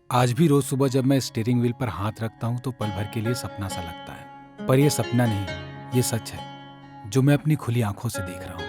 आज भी रोज सुबह जब मैं स्टीयरिंग व्हील पर हाथ रखता हूँ तो पल भर के लिए सपना सा लगता है, पर यह सपना नहीं, ये सच है जो मैं अपनी खुली आंखों से देख रहा हूँ।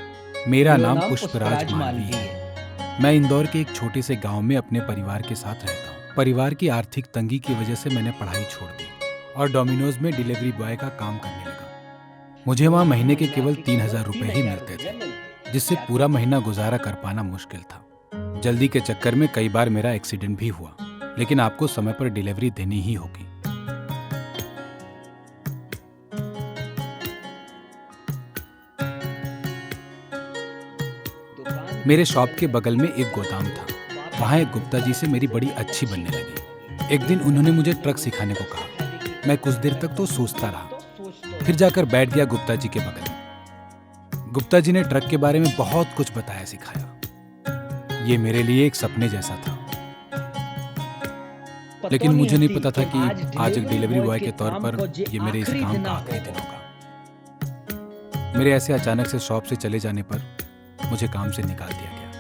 मेरा नाम पुष्पराज मालवीय है। मैं इंदौर के एक छोटे से गांव में अपने परिवार के साथ रहता हूँ। परिवार की आर्थिक तंगी की वजह से मैंने पढ़ाई छोड़ दी और डोमिनोज में डिलीवरी बॉय का काम करने लगा। मुझे वहाँ महीने के केवल 3,000 रुपए ही मिलते थे, जिससे पूरा महीना गुजारा कर पाना मुश्किल था। जल्दी के चक्कर में कई बार मेरा एक्सीडेंट भी हुआ, लेकिन आपको समय पर डिलीवरी देनी ही होगी। मेरे शॉप के बगल में एक गोदाम था। वहाँ एक गुप्ता जी से मेरी बड़ी अच्छी बनने लगी। एक दिन उन्होंने मुझे ट्रक सिखाने को कहा। मैं कुछ देर तक तो सोचता रहा, फिर जाकर बैठ गया गुप्ता जी के बगल। गुप्ता जी ने ट्रक के बारे में बहुत कुछ बताया, सिखाया। ये मेरे लिए एक सपने जैसा था, लेकिन मुझे नहीं पता था कि आज एक डिलीवरी बॉय के तौर पर ये मेरे इस काम का आखिरी दिन होगा। मेरे ऐसे अचानक से शॉप से चले जाने पर मुझे काम से निकाल दिया गया।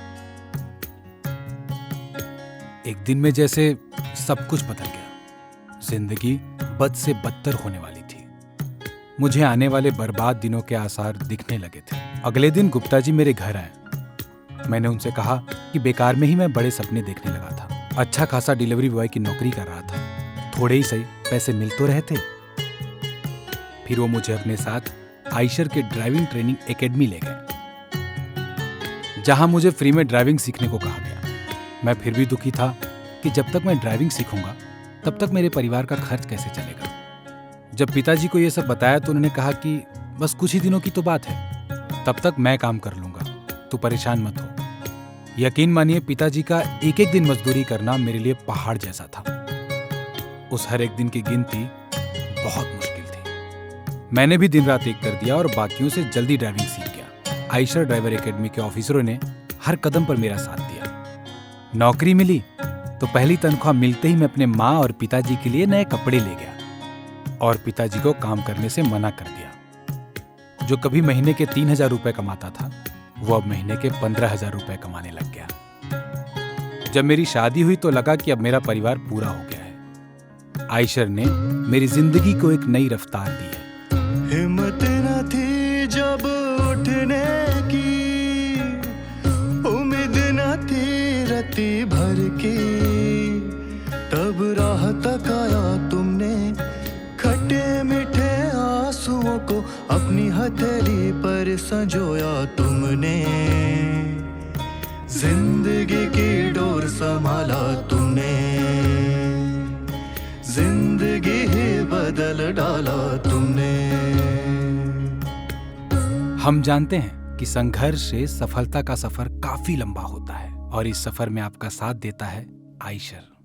एक दिन में जैसे सब कुछ बदल गया। जिंदगी बद से बदतर होने वाली थी। मुझे आने वाले बर्बाद दिनों के आसार दिखने लगे थे। अगले दिन गुप्ता जी मेरे घर आए। मैंने उनसे कहा कि बेकार में ही मैं बड़े सपने देखने लगा था। अच्छा खासा डिलीवरी बॉय की नौकरी कर रहा था, थोड़े ही सही पैसे मिल तो रहे थे। फिर वो मुझे अपने साथ आइशर के ड्राइविंग ट्रेनिंग एकेडमी ले गए, जहां मुझे फ्री में ड्राइविंग सीखने को कहा गया। मैं फिर भी दुखी था कि जब तक मैं ड्राइविंग सीखूंगा तब तक मेरे परिवार का खर्च कैसे चलेगा। जब पिताजी को यह सब बताया तो उन्होंने कहा कि बस कुछ ही दिनों की तो बात है, तब तक मैं काम कर लूंगा, तू परेशान मत हो। यकीन मानिए, पिताजी का एक एक दिन मजदूरी करना मेरे लिए पहाड़ जैसा था। उस हर एक दिन की गिनती बहुत मुश्किल थी। मैंने भी दिन रात एक कर दिया और बाकियों से जल्दी ड्राइविंग सीख गया। आइशर ड्राइवर एकेडमी के ऑफिसरों ने हर कदम पर मेरा साथ दिया। नौकरी मिली तो पहली तनख्वाह मिलते ही मैं अपने माँ और पिताजी के लिए नए कपड़े ले गया और पिताजी को काम करने से मना कर दिया। जो कभी महीने के 3,000 रुपए कमाता था, वो अब महीने के 15,000 रुपए कमाने लग गया। जब मेरी शादी हुई तो लगा कि अब मेरा परिवार पूरा हो गया है। आइशर ने मेरी जिंदगी को एक नई रफ्तार दी है। हिम्मत न थी जब उठने की, उम्मीद न थी रति भर की, तब राह तकाया तुमने खट्टे मीठे आंसुओं को अपनी हथेली पर संजोया तुमने। जिंदगी की डोर संभाला तुमने, जिंदगी ही बदल डाला तुमने। हम जानते हैं कि संघर्ष से सफलता का सफर काफी लंबा होता है और इस सफर में आपका साथ देता है आइशर।